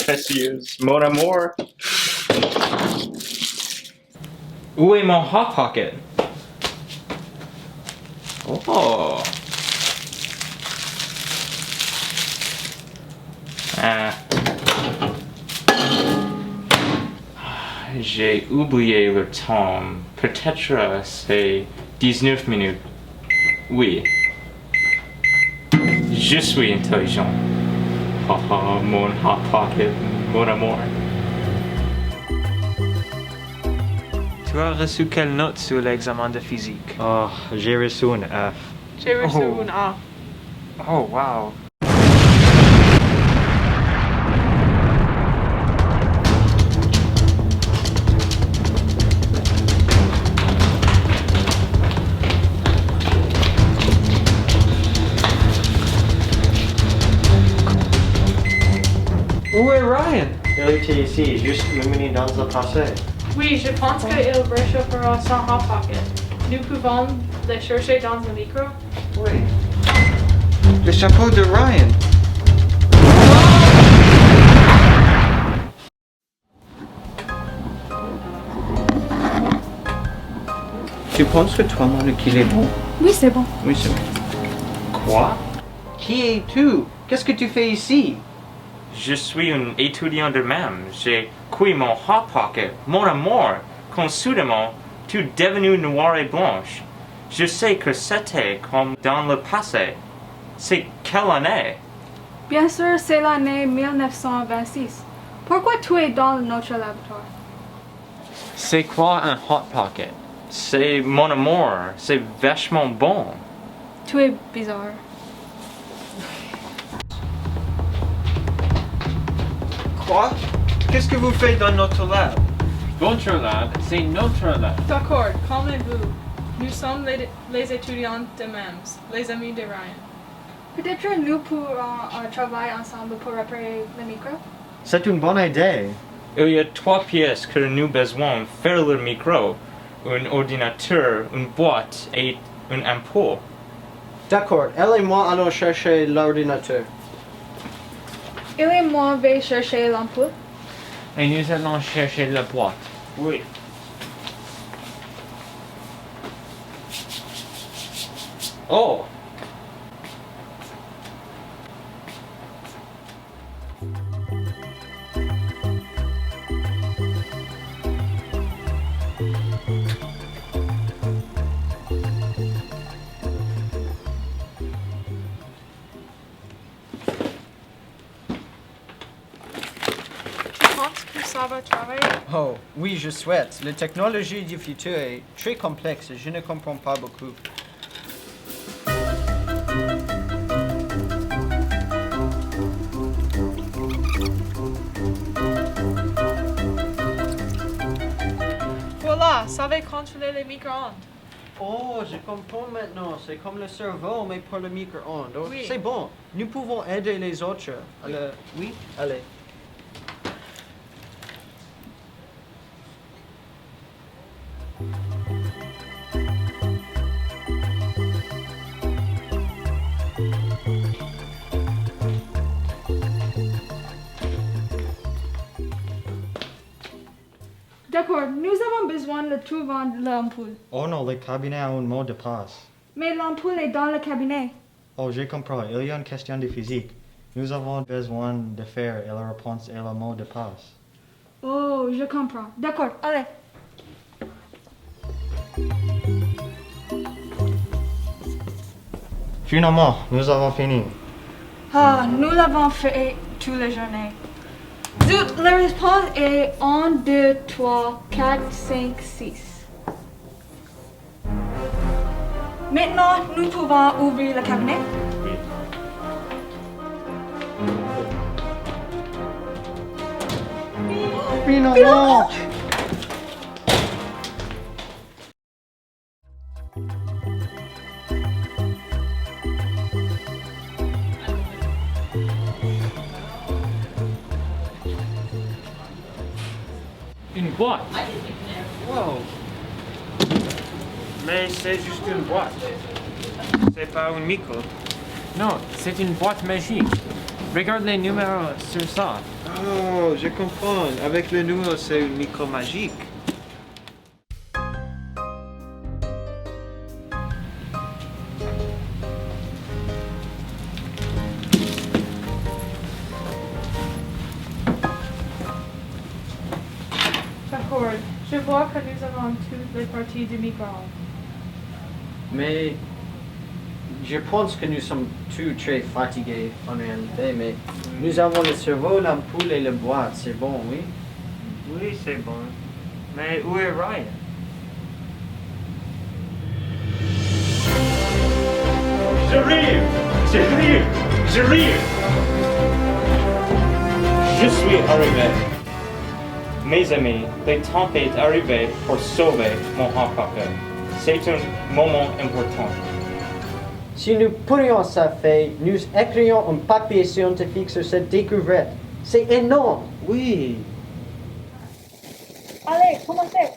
précieuse, mon amour. Où est mon hot pocket? Oh. Ah. J'ai oublié le temps. Peut-être c'est 19 minutes. Oui. Je suis intelligent. Haha, mon hot pocket, mon amour. Tu as reçu quelle note sur l'examen de physique? Oh, j'ai reçu un F. J'ai reçu un A. Oh, wow. Où est Ryan? Il était ici, juste une minute dans le passé. Oui, je pense qu'il réchauffera son hot pocket. Nous pouvons le chercher dans le micro. Oui. Le chapeau de Ryan. Tu penses que toi-même qu'il est bon? Oui, c'est bon. Oui, c'est bon. Quoi? Qui es-tu? Qu'est-ce que tu fais ici? Je suis un étudiant de même. J'ai cuit mon hot pocket, mon amour. Quand soudainement, tu es devenu noir et blanche. Je sais que c'était comme dans le passé. C'est quelle année? Bien sûr, c'est l'année 1926. Pourquoi tu es dans notre laboratoire? C'est quoi un hot pocket? C'est mon amour. C'est vachement bon. Tu es bizarre. Quoi? Qu'est-ce que vous faites dans notre lab? Votre lab, c'est notre lab. D'accord, calmez-vous. Nous sommes les étudiants de MEMS, les amis de Ryan. Peut-être nous pourrons travailler ensemble pour réparer le micro? C'est une bonne idée. Il y a 3 pièces que nous besoin faire le micro. Un ordinateur, une boîte et une ampoule. D'accord, elle et moi allons chercher l'ordinateur. Il et moi vais chercher l'ampoule. Et nous allons chercher la boîte. Oui. Oh! Tu penses que ça va travailler? Oh, oui, je souhaite. La technologie du futur est très complexe et je ne comprends pas beaucoup. Voilà, ça va contrôler les micro-ondes. Oh, je comprends maintenant. C'est comme le cerveau, mais pour le micro-ondes. Oh, Oui. c'est bon. Nous pouvons aider les autres. Oui, allez. D'accord, nous avons besoin de trouver l'ampoule. Oh non, le cabinet a un mot de passe. Mais l'ampoule est dans le cabinet. Oh, je comprends. Il y a une question de physique. Nous avons besoin de faire et la réponse est le mot de passe. Oh, je comprends. D'accord, allez. Finalement, nous avons fini. Ah, nous l'avons fait toute la journée. Zut, la réponse est 1, 2, 3, 4, 5, 6. Maintenant, nous pouvons ouvrir le cabinet. Finalement! Une boîte. Wow. Mais c'est juste une boîte. C'est pas un micro. Non, c'est une boîte magique. Regarde les numéros sur ça. Oh, je comprends. Avec le nouveau, c'est une micro magique. D'accord. Je vois que nous avons toutes les parties du micro-ondes. Mais je pense que nous sommes tous très fatigués en réalité, mais nous avons le cerveau, l'ampoule et le boîte, c'est bon, oui? Oui, c'est bon. Mais où est Ryan? J'arrive! J'arrive! J'arrive! Je suis arrivé. Mes amis, le temps est arrivé pour sauver mon Hot Pocket. C'est un moment important. Si nous pourrions ça faire, nous écrions un papier scientifique sur cette découverte. C'est énorme! Oui. Allez, commencez.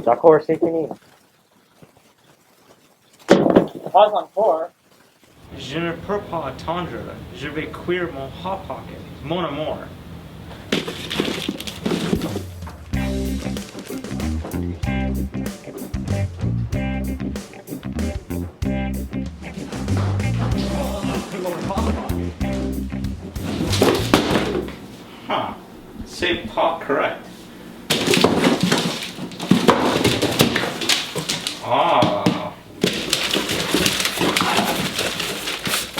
D'accord, c'est fini. Pas encore. Je ne peux pas attendre. Je vais cuire mon Hot Pocket, mon amour. Huh. C'est pas correct. Ah.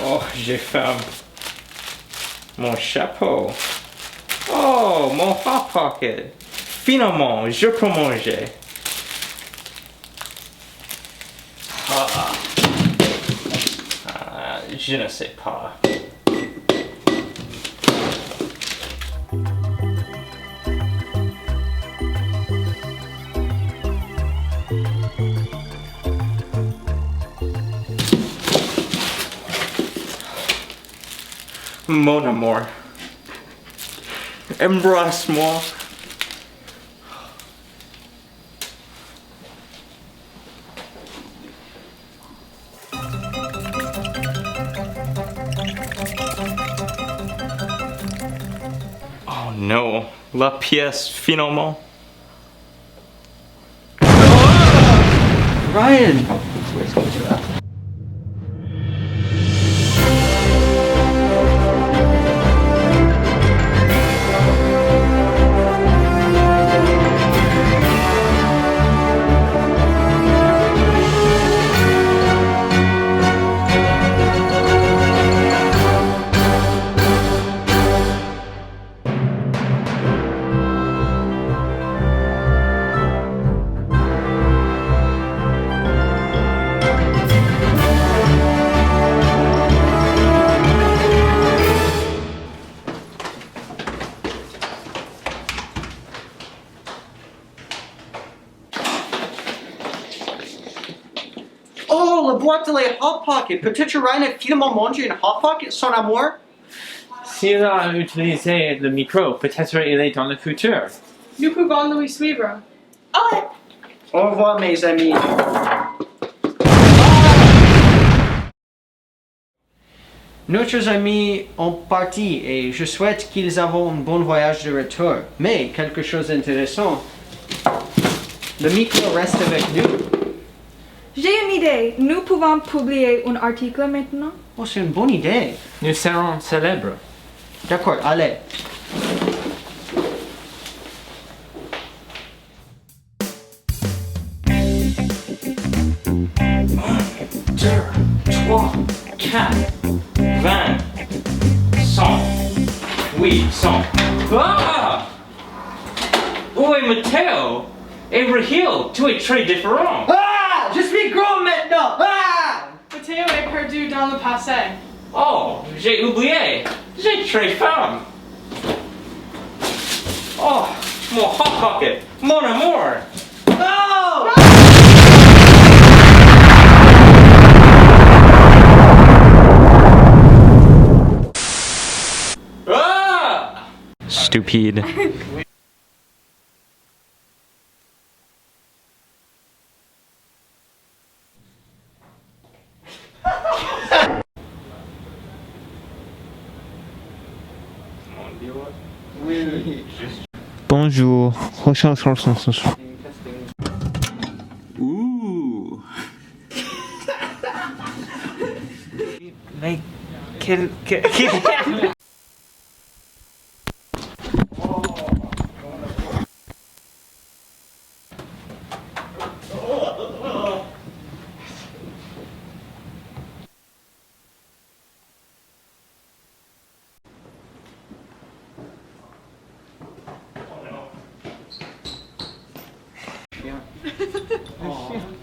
Oh, j'ai faim. Mon chapeau. Oh, mon Hot Pocket. Finalement, je peux manger. Je ne sais pas. Mon amour, embrasse-moi. Oh non, la pièce finalement. Ryan! Oh, la boîte de lait Hot Pocket! Peut-être Ryan a finalement mangé une Hot Pocket, son amour? S'il a utilisé le micro, peut-être il est dans le futur. Nous pouvons lui suivre. Allez. Au revoir, mes amis. Nos amis ont parti et je souhaite qu'ils aient un bon voyage de retour. Mais quelque chose d'intéressant, le micro reste avec nous. J'ai une idée. Nous pouvons publier un article maintenant. Oh, c'est une bonne idée. Nous serons célèbres. D'accord, allez. Deux, trois, quatre, 20, 100. Oui, 100. Ah! Où est Matteo? Et Rahil, tu es très différent. Ah! Je suis gros maintenant! Ah! Matteo est perdu dans le passé. Oh, j'ai oublié. J'ai très faim. Oh, mon Hot Pocket, mon amour. No! Ah! Stupide. Bonjour. Ouh. Mais quel... Oh.